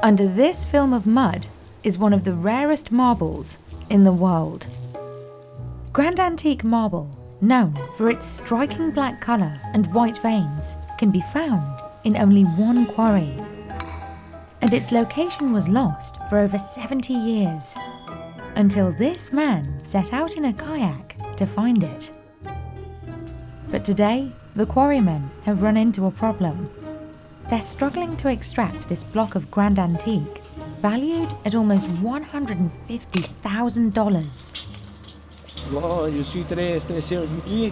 Under this film of mud is one of the rarest marbles in the world. Grand antique marble, known for its striking black colour and white veins, can be found in only one quarry. And its location was lost for over 70 years, until this man set out in a kayak to find it. But today, the quarrymen have run into a problem. They're struggling to extract this block of grand antique, valued at almost $150,000. Bon, je suis très stressé aujourd'hui.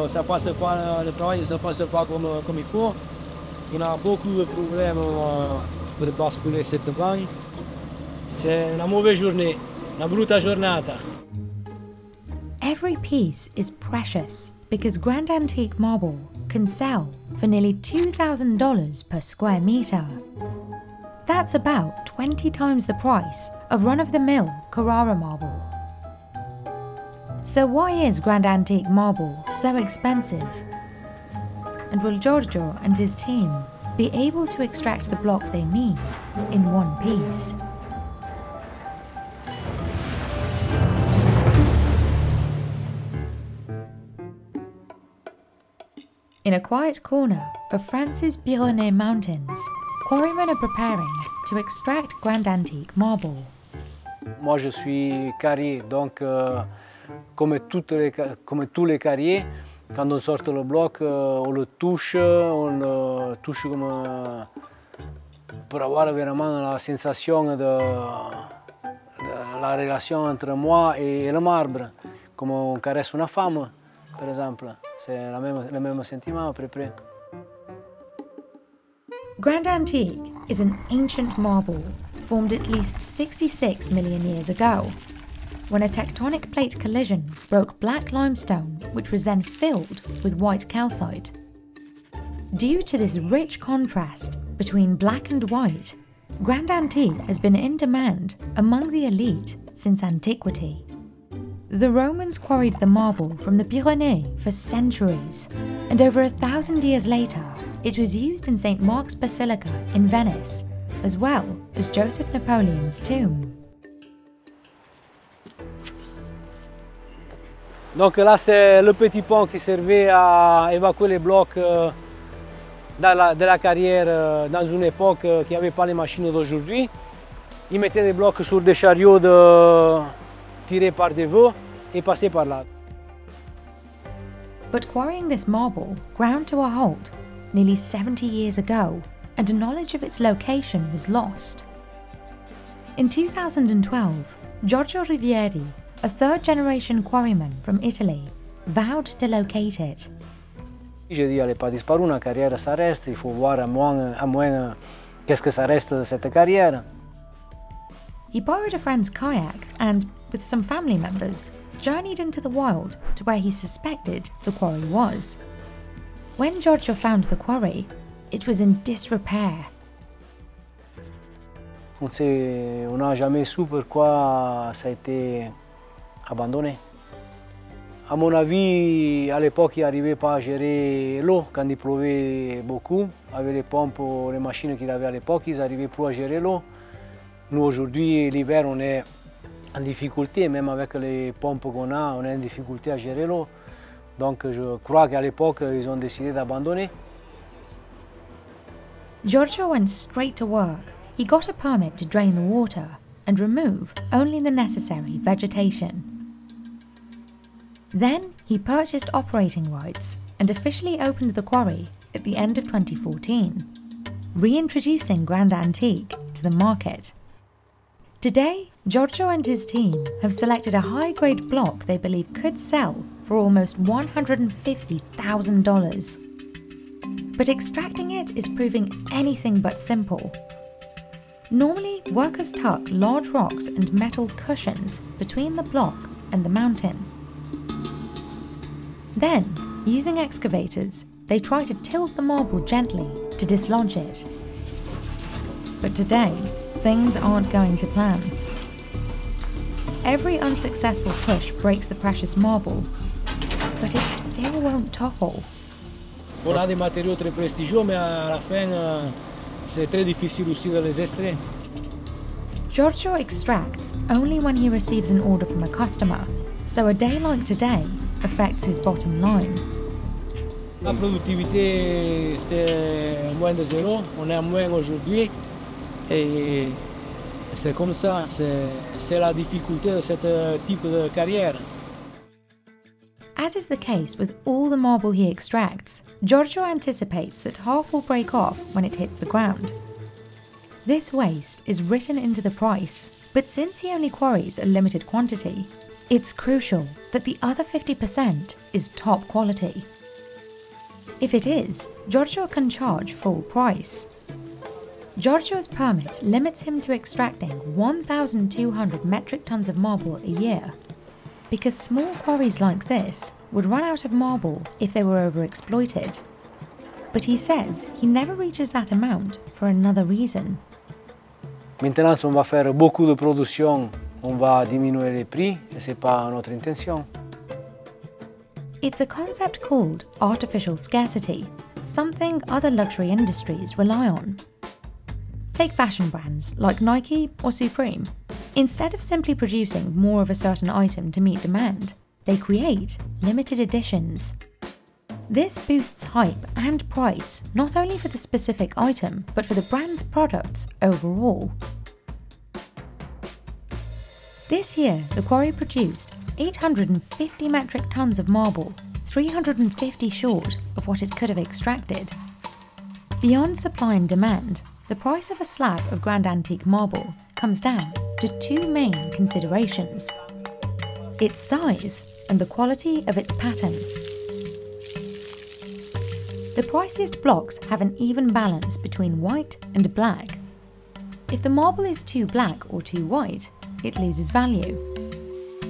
Ça passe pas, le travail ça passe pas comme il faut. On a beaucoup de problèmes pour basculer cette banque. C'est una mauvaise journée, una brutta giornata. Every piece is precious because grand antique marble can sell for nearly $2,000 per square metre. That's about 20 times the price of run-of-the-mill Carrara marble. So why is grand antique marble so expensive? And will Giorgio and his team be able to extract the block they need in one piece? In a quiet corner of France's Pyrenees Mountains, quarrymen are preparing to extract grand antique marble. Moi je suis carrier, donc comme tous les carriers, quand on sort le bloc, on le touche comme pour avoir vraiment la sensation de la relation entre moi et le marbre, comme on caresse une femme, par exemple. C'est le même sentiment à peu près. Grand antique is an ancient marble formed at least 66 million years ago, when a tectonic plate collision broke black limestone, which was then filled with white calcite. Due to this rich contrast between black and white, grand antique has been in demand among the elite since antiquity. The Romans quarried the marble from the Pyrenees for centuries, and over 1,000 years later, it was used in St. Mark's Basilica in Venice, as well as Joseph Napoleon's tomb. Donc là, c'est le petit pont qui servait à évacuer les blocs de la carrière dans une époque qui n'avait pas les machines d'aujourd'hui. Ils mettaient des blocs sur des chariots tirés par des veaux et passaient par là. But quarrying this marble ground to a halt nearly 70 years ago, and knowledge of its location was lost. In 2012, Giorgio Rivieri, a third-generation quarryman from Italy, vowed to locate it. J'ai dit, elle n'est pas disparue, la carrière ça reste, il faut voir à moins qu'est-ce que ça reste de cette carrière. He borrowed a friend's kayak and, with some family members, journeyed into the wild to where he suspected the quarry was. When Giorgio found the quarry, it was in disrepair. On n'a jamais su pourquoi ça a été abandonné. À mon avis, à l'époque, ils n'arrivaient pas à gérer l'eau quand il pleuvait beaucoup. Avec les pompes, les machines qu'il avait à l'époque, ils n'arrivaient plus à gérer l'eau. Nous, aujourd'hui, l'hiver, on est en difficulté, même avec les pompes qu'on a, on est en difficulté à gérer l'eau. Donc, je crois qu'à l'époque, ils ont décidé d'abandonner. Giorgio went straight to work. He got a permit to drain the water and remove only the necessary vegetation. Then he purchased operating rights and officially opened the quarry at the end of 2014, reintroducing grand antique to the market. Today, Giorgio and his team have selected a high-grade block they believe could sell for almost $150,000. But extracting it is proving anything but simple. Normally, workers tuck large rocks and metal cushions between the block and the mountain. Then, using excavators, they try to tilt the marble gently to dislodge it. But today, things aren't going to plan. Every unsuccessful push breaks the precious marble, but it still won't topple. On a des matériaux très prestigieux, mais à la fin, c'est très difficile aussi de les extraire. Giorgio extracts only when he receives an order from a customer, so a day like today affects his bottom line. La productivité, c'est moins de zéro, on est à moins aujourd'hui, et c'est comme ça, c'est la difficulté de ce type de carrière. As is the case with all the marble he extracts, Giorgio anticipates that half will break off when it hits the ground. This waste is written into the price, but since he only quarries a limited quantity, it's crucial that the other 50% is top quality. If it is, Giorgio can charge full price. Giorgio's permit limits him to extracting 1,200 metric tons of marble a year, because small quarries like this would run out of marble if they were overexploited. But he says he never reaches that amount for another reason. Maintenant, on va faire beaucoup de production, on va diminuer les prix, et ce n'est pas notre intention. It's a concept called artificial scarcity, something other luxury industries rely on. Take fashion brands like Nike or Supreme. Instead of simply producing more of a certain item to meet demand, they create limited editions. This boosts hype and price not only for the specific item, but for the brand's products overall. This year, the quarry produced 850 metric tons of marble, 350 short of what it could have extracted. Beyond supply and demand, the price of a slab of grand antique marble comes down to two main considerations: its size and the quality of its pattern. The priciest blocks have an even balance between white and black. If the marble is too black or too white, it loses value.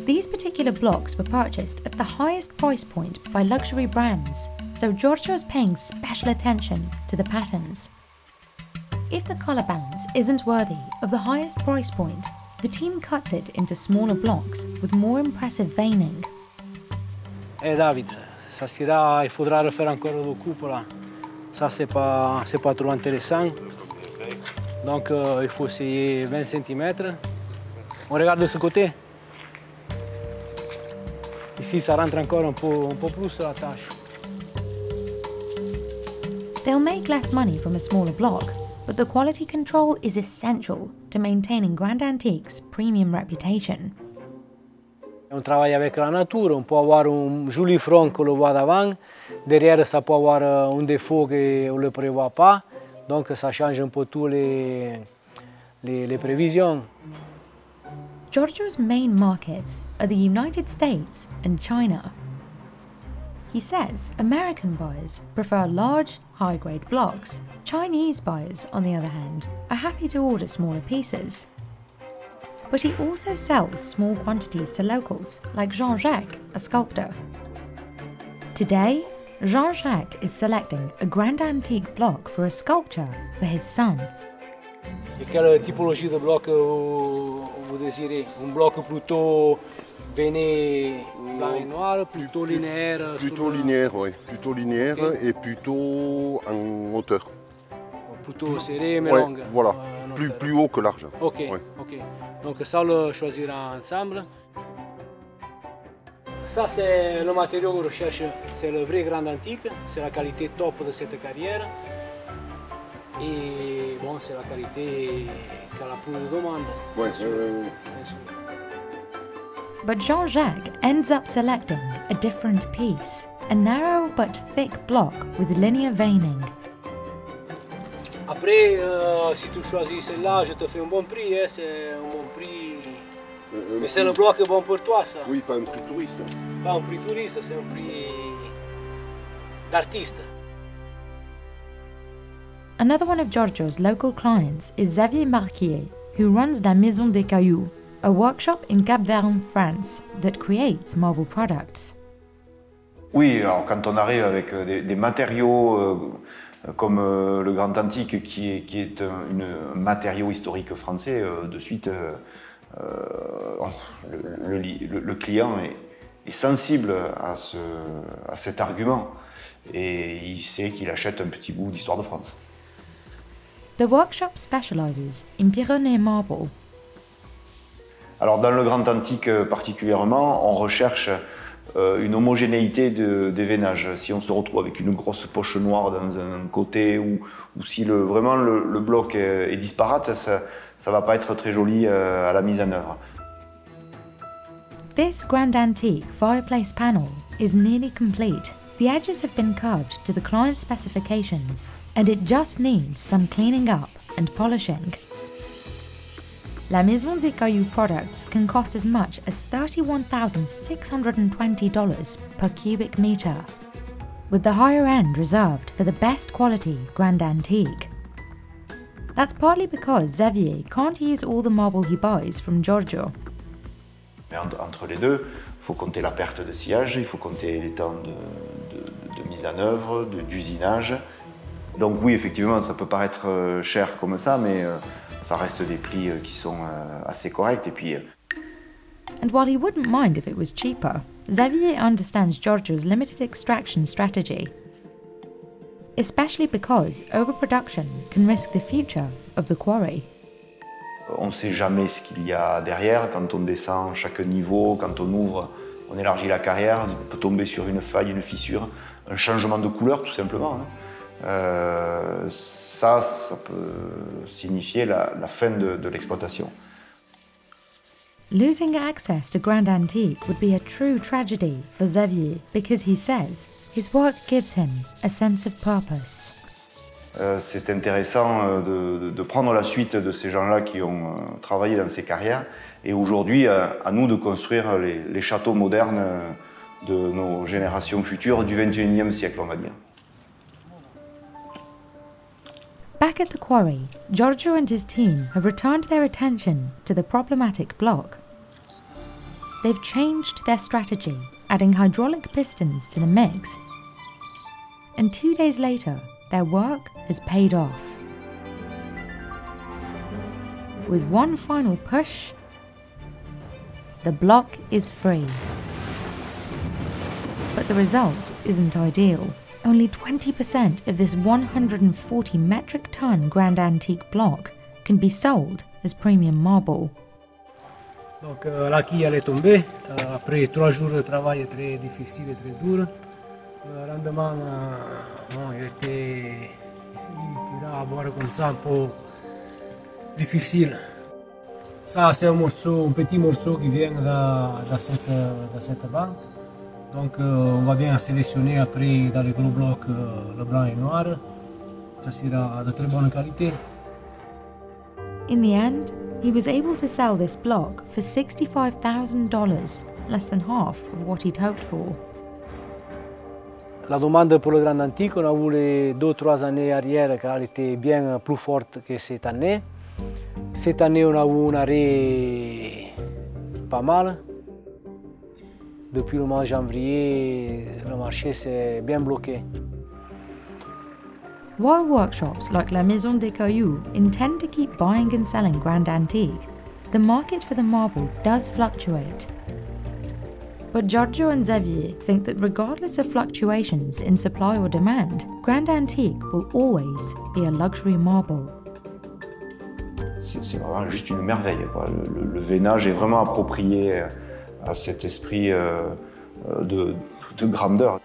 These particular blocks were purchased at the highest price point by luxury brands, so Giorgio is paying special attention to the patterns. If the colour balance isn't worthy of the highest price point, the team cuts it into smaller blocks with more impressive veining. David, ça sera, il faudra refaire encore le cupola. Ça, c'est pas trop intéressant. Donc, il faut essayer 20 cm. On regarde de ce côté. Ici, ça rentre encore un peu plus la tâche. They'll make less money from a smaller block, but the quality control is essential to maintaining Grand Antique's premium reputation. On travaille avec la nature, on peut avoir un joli front que l'on voit d'avant, derrière ça peut avoir un défaut qu'on ne le prévoit pas, donc ça change un peu tous les prévisions. Giorgio's main markets are the United States and China. He says American buyers prefer large, high-grade blocks. Chinese buyers, on the other hand, are happy to order smaller pieces. But he also sells small quantities to locals, like Jean-Jacques, a sculptor. Today, Jean-Jacques is selecting a grand antique block for a sculpture for his son. Et quelle typologie de bloc vous désirez? Un bloc plutôt veiné blanc et noir, plutôt linéaire? Plutôt linéaire, oui. Plutôt linéaire, okay. Et plutôt en hauteur. Plutôt serré mais long. Voilà, plus haut que large. Ok, ouais. Ok. Donc ça, on le choisira ensemble. Ça, c'est le matériau qu'on recherche, c'est le vrai grand antique, c'est la qualité top de cette carrière. Et bon, c'est la qualité qui a la plus de demande. Ouais, But Jean-Jacques ends up selecting a different piece, a narrow but thick block with linear veining. Après, si tu choisis celle-là, je te fais un bon prix, hein, c'est un bon prix. Mais c'est le bloc bon pour toi, ça. Oui, pas un prix touriste. Pas un prix touriste, c'est un prix d'artiste. Another one of Giorgio's local clients is Xavier Marquier, who runs La Maison des Cailloux, a workshop in Cap-Vert, France, that creates marble products. Oui, alors quand on arrive avec des matériaux comme le grand antique, qui est un matériau historique français, de suite, le client est sensible à cet argument et il sait qu'il achète un petit bout d'histoire de France. The workshop specialises in Pyrenees marble. Alors dans le Grand Antique particulièrement, on recherche une homogénéité des veinages. Si on se retrouve avec une grosse poche noire dans un côté ou si vraiment le bloc est disparate, ça ne va pas être très joli à la mise en œuvre. This grand antique fireplace panel is nearly complete. The edges have been curved to the client's specifications, and it just needs some cleaning up and polishing. La Maison des Cailloux products can cost as much as $31,620 per cubic metre, with the higher end reserved for the best quality grand antique. That's partly because Xavier can't use all the marble he buys from Giorgio. Entre les deux, il faut compter la perte de sillage, il faut compter les temps de mise en œuvre, d'usinage. Donc oui, effectivement, ça peut paraître cher comme ça, mais ça reste des prix qui sont assez corrects. Et puis, And while he wouldn't mind if it was cheaper, Xavier understands Giorgio's limited extraction strategy, especially because overproduction can risk the future of the quarry. on ne sait jamais ce qu'il y a derrière. Quand on descend chaque niveau, quand on ouvre, on élargit la carrière, on peut tomber sur une faille, une fissure, un changement de couleur tout simplement. Ça peut signifier la fin de l'exploitation. Losing access to Grand Antique would be a true tragedy for Xavier because he says his work gives him a sense of purpose. C'est intéressant de prendre la suite de ces gens-là qui ont travaillé dans ces carrières et aujourd'hui à nous de construire les châteaux modernes de nos générations futures du XXIe siècle, on va dire. Back at the quarry, Giorgio and his team have returned their attention to the problematic block. They've changed their strategy, adding hydraulic pistons to the mix. And 2 days later, their work has paid off. With one final push, the block is free. But the result isn't ideal. Only 20% of this 140 metric ton Grand Antique block can be sold as premium marble. Donc la quille elle est tombée, après 3 jours de travail très difficile et très dur. Le rendement il était ici là, à voir comme ça un peu difficile. Ça c'est un petit morceau qui vient de cette banque. Donc on va bien sélectionner après dans les gros blocs le blanc et le noir. Ça sera de très bonne qualité. In the end, he was able to sell this block for $65,000, less than half of what he'd hoped for. La demande pour le Grand Antique, on a vu les 2-3 années arrière qu'elle était bien plus forte que cette année. Cette année, on a eu un arrêt pas mal. Depuis le mois de janvier, le marché s'est bien bloqué. While workshops like La Maison des Cailloux intend to keep buying and selling Grand Antique, the market for the marble does fluctuate. But Giorgio and Xavier think that regardless of fluctuations in supply or demand, Grand Antique will always be a luxury marble. C'est vraiment juste une merveille, quoi. Le veinage est vraiment approprié à cet esprit de grandeur.